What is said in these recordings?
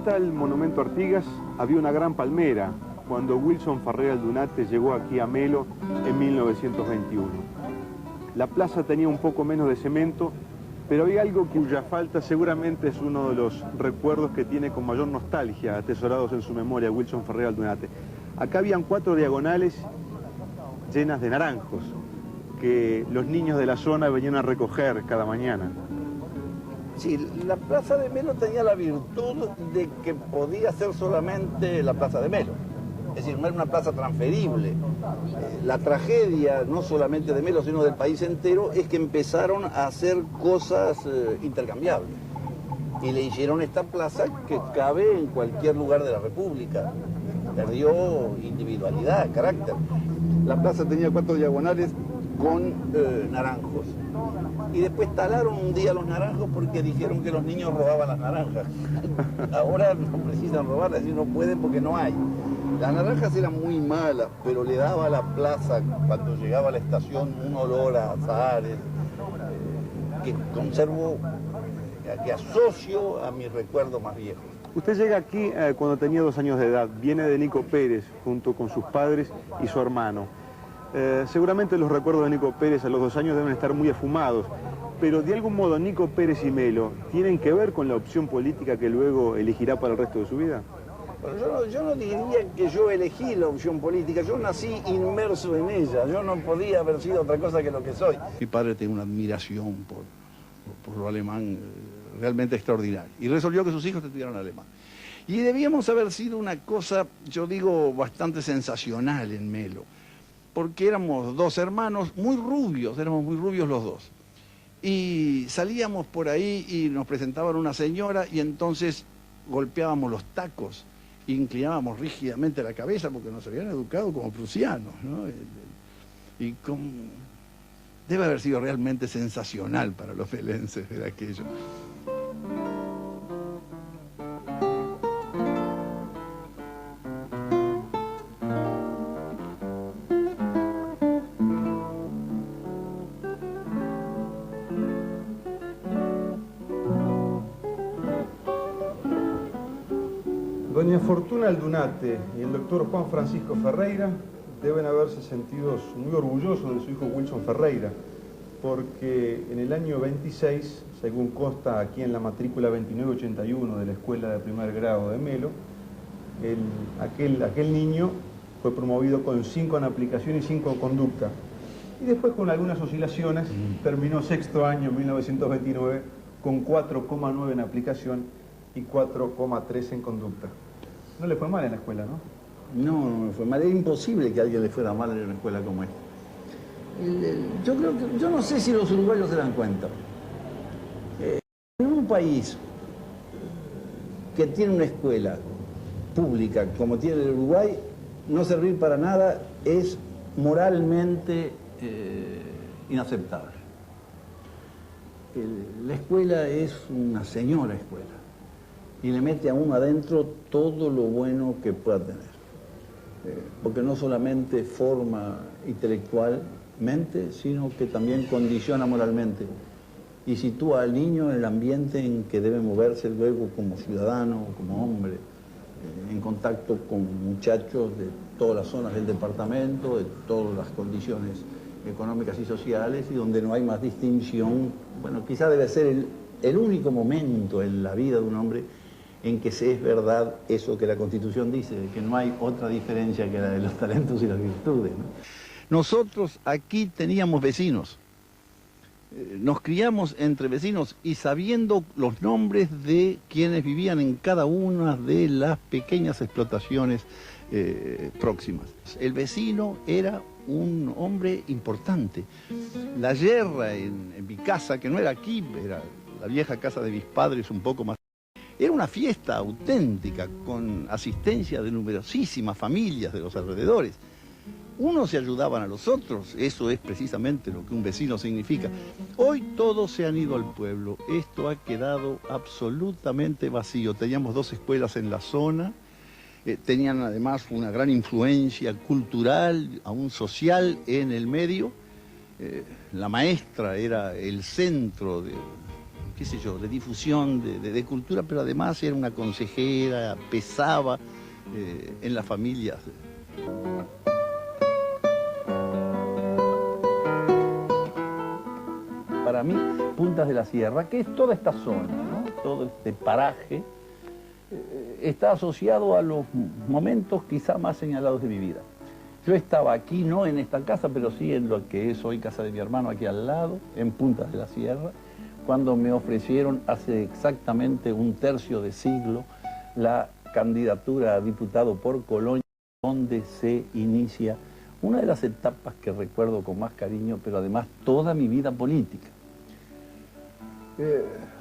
está el monumento Artigas, había una gran palmera cuando Wilson Ferreira Aldunate llegó aquí a Melo en 1921. La plaza tenía un poco menos de cemento, pero hay algo cuya falta seguramente es uno de los recuerdos que tiene con mayor nostalgia atesorados en su memoria Wilson Ferreira Aldunate. Acá habían 4 diagonales llenas de naranjos que los niños de la zona venían a recoger cada mañana. Sí, la Plaza de Melo tenía la virtud de que podía ser solamente la Plaza de Melo. Es decir, no era una plaza transferible. La tragedia, no solamente de Melo, sino del país entero, es que empezaron a hacer cosas intercambiables. Y le hicieron esta plaza que cabe en cualquier lugar de la República. Perdió individualidad, carácter. La plaza tenía 4 diagonales con naranjos. Y después talaron un día los naranjos porque dijeron que los niños robaban las naranjas. Ahora no precisan robarlas, no pueden porque no hay. Las naranjas eran muy malas, pero le daba a la plaza, cuando llegaba a la estación, un olor a azahares que conservo, que asocio a mis recuerdos más viejos. Usted llega aquí cuando tenía 2 años de edad, viene de Nico Pérez junto con sus padres y su hermano. Seguramente los recuerdos de Nico Pérez a los 2 años deben estar muy esfumados, pero de algún modo Nico Pérez y Melo tienen que ver con la opción política que luego elegirá para el resto de su vida. Bueno, yo no diría que yo elegí la opción política, yo nací inmerso en ella, yo no podía haber sido otra cosa que lo que soy. Mi padre tenía una admiración por lo alemán realmente extraordinaria y resolvió que sus hijos estudiaran alemán. Y debíamos haber sido una cosa, yo digo, bastante sensacional en Melo, porque éramos 2 hermanos muy rubios, éramos muy rubios los 2. Y salíamos por ahí y nos presentaban una señora y entonces golpeábamos los tacos, inclinábamos rígidamente la cabeza porque nos habían educado como prusianos, ¿no? Y debe haber sido realmente sensacional para los melenses ver aquello. Doña Fortuna Aldunate y el doctor Juan Francisco Ferreira deben haberse sentido muy orgullosos de su hijo Wilson Ferreira, porque en el año 26, según consta aquí en la matrícula 2981 de la Escuela de Primer Grado de Melo, aquel niño fue promovido con 5 en aplicación y 5 en conducta. Y después, con algunas oscilaciones, terminó 6º año, 1929, con 4,9 en aplicación y 4,3 en conducta. No le fue mal en la escuela, ¿no? No, no me fue mal. Era imposible que a alguien le fuera mal en una escuela como esta. Yo no sé si los uruguayos se dan cuenta. En un país que tiene una escuela pública como tiene el Uruguay, no servir para nada es moralmente inaceptable. La escuela es una señora escuela y le mete a uno adentro todo lo bueno que pueda tener. Porque no solamente forma intelectualmente, sino que también condiciona moralmente y sitúa al niño en el ambiente en que debe moverse luego como ciudadano, como hombre, en contacto con muchachos de todas las zonas del departamento, de todas las condiciones económicas y sociales, y donde no hay más distinción. Bueno, quizá debe ser el único momento en la vida de un hombre en que se es verdad eso que la Constitución dice, de que no hay otra diferencia que la de los talentos y las virtudes, ¿no? Nosotros aquí teníamos vecinos, nos criamos entre vecinos y sabiendo los nombres de quienes vivían en cada una de las pequeñas explotaciones próximas. El vecino era un hombre importante. La yerra en mi casa, que no era aquí, era la vieja casa de mis padres un poco más. Era una fiesta auténtica, con asistencia de numerosísimas familias de los alrededores. Unos se ayudaban a los otros, eso es precisamente lo que un vecino significa. Hoy todos se han ido al pueblo, esto ha quedado absolutamente vacío. Teníamos 2 escuelas en la zona, tenían además una gran influencia cultural, aún social en el medio. La maestra era el centro qué sé yo, de difusión, de cultura, pero además era una consejera, pesaba en las familias. Para mí, Puntas de la Sierra, que es toda esta zona, ¿no? Todo este paraje, está asociado a los momentos quizá más señalados de mi vida. Yo estaba aquí, no en esta casa, pero sí en lo que es hoy casa de mi hermano, aquí al lado, en Puntas de la Sierra, cuando me ofrecieron hace exactamente un tercio de siglo la candidatura a diputado por Colonia, donde se inicia una de las etapas que recuerdo con más cariño, pero además toda mi vida política.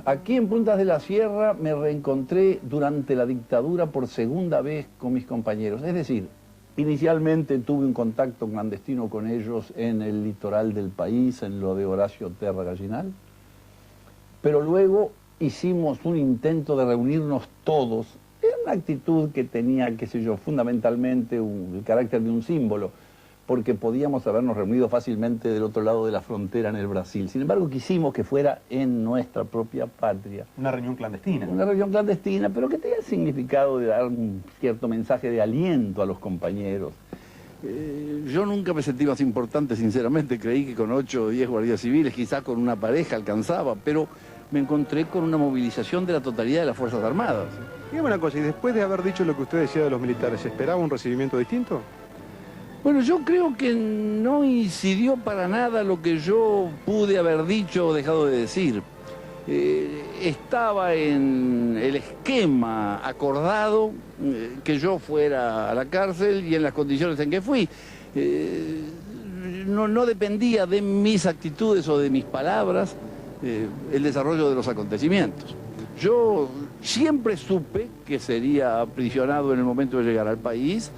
Aquí en Puntas de la Sierra me reencontré durante la dictadura por segunda vez con mis compañeros. Es decir, inicialmente tuve un contacto clandestino con ellos en el litoral del país, en lo de Horacio Terra Gallinal, pero luego hicimos un intento de reunirnos todos. Era una actitud que tenía, qué sé yo, fundamentalmente el carácter de un símbolo, porque podíamos habernos reunido fácilmente del otro lado de la frontera en el Brasil. Sin embargo, quisimos que fuera en nuestra propia patria. Una reunión clandestina. Una reunión clandestina, pero que tenía el significado de dar un cierto mensaje de aliento a los compañeros. Yo nunca me sentí más importante, sinceramente. Creí que con 8 o 10 guardias civiles, quizás con una pareja alcanzaba, pero me encontré con una movilización de la totalidad de las Fuerzas Armadas. Dígame una cosa, y después de haber dicho lo que usted decía de los militares, ¿esperaba un recibimiento distinto? Bueno, yo creo que no incidió para nada lo que yo pude haber dicho o dejado de decir. Estaba en el esquema acordado que yo fuera a la cárcel y en las condiciones en que fui. No dependía de mis actitudes o de mis palabras el desarrollo de los acontecimientos. Yo siempre supe que sería aprisionado en el momento de llegar al país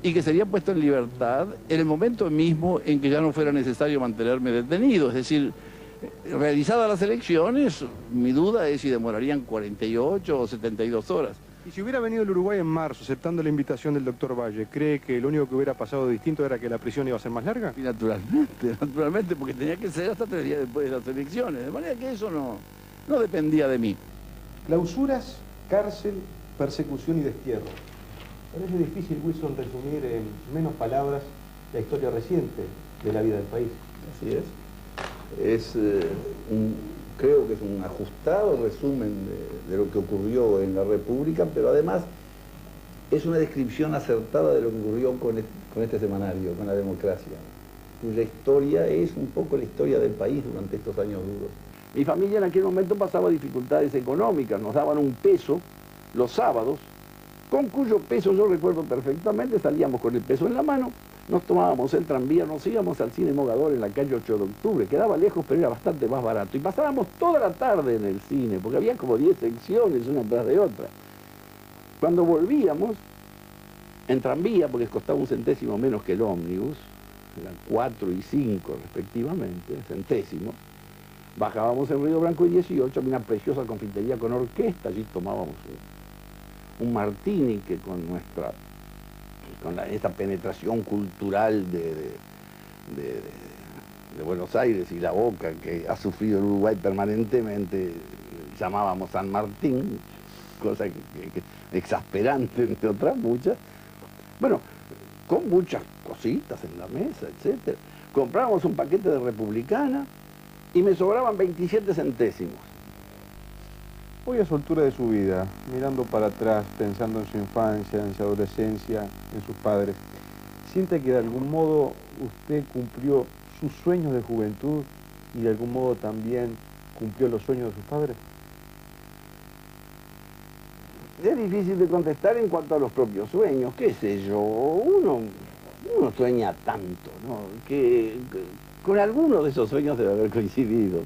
y que sería puesto en libertad en el momento mismo en que ya no fuera necesario mantenerme detenido. Es decir, realizadas las elecciones, mi duda es si demorarían 48 o 72 horas. Y si hubiera venido el Uruguay en marzo, aceptando la invitación del doctor Valle, ¿cree que lo único que hubiera pasado distinto era que la prisión iba a ser más larga? Y naturalmente, porque tenía que ser hasta 3 días después de las elecciones, de manera que eso no dependía de mí. Clausuras, cárcel, persecución y destierro. Parece difícil, Wilson, resumir en menos palabras la historia reciente de la vida del país. Así es. Creo que es un ajustado resumen de lo que ocurrió en la República, pero además es una descripción acertada de lo que ocurrió con este semanario, con la democracia, cuya historia es un poco la historia del país durante estos años duros. Mi familia en aquel momento pasaba dificultades económicas, nos daban un peso los sábados, con cuyo peso yo recuerdo perfectamente, salíamos con el peso en la mano, nos tomábamos el tranvía, nos íbamos al cine Mogador en la calle 8 de octubre, quedaba lejos pero era bastante más barato, y pasábamos toda la tarde en el cine, porque había como 10 secciones una tras de otra. Cuando volvíamos, en tranvía, porque costaba 1 centésimo menos que el ómnibus, eran 4 y 5 respectivamente, centésimos, bajábamos en Río Branco y 18, una preciosa confitería con orquesta, allí tomábamos un martini que con esta penetración cultural de Buenos Aires y la Boca que ha sufrido el Uruguay permanentemente, llamábamos San Martín, cosa que exasperante entre otras muchas. Bueno, con muchas cositas en la mesa, etc. Comprábamos un paquete de Republicana y me sobraban 27 centésimos. Hoy a su altura de su vida, mirando para atrás, pensando en su infancia, en su adolescencia, en sus padres, ¿siente que de algún modo usted cumplió sus sueños de juventud y de algún modo también cumplió los sueños de sus padres? Es difícil de contestar en cuanto a los propios sueños, qué sé yo, uno sueña tanto, ¿no? Que con alguno de esos sueños debe haber coincidido.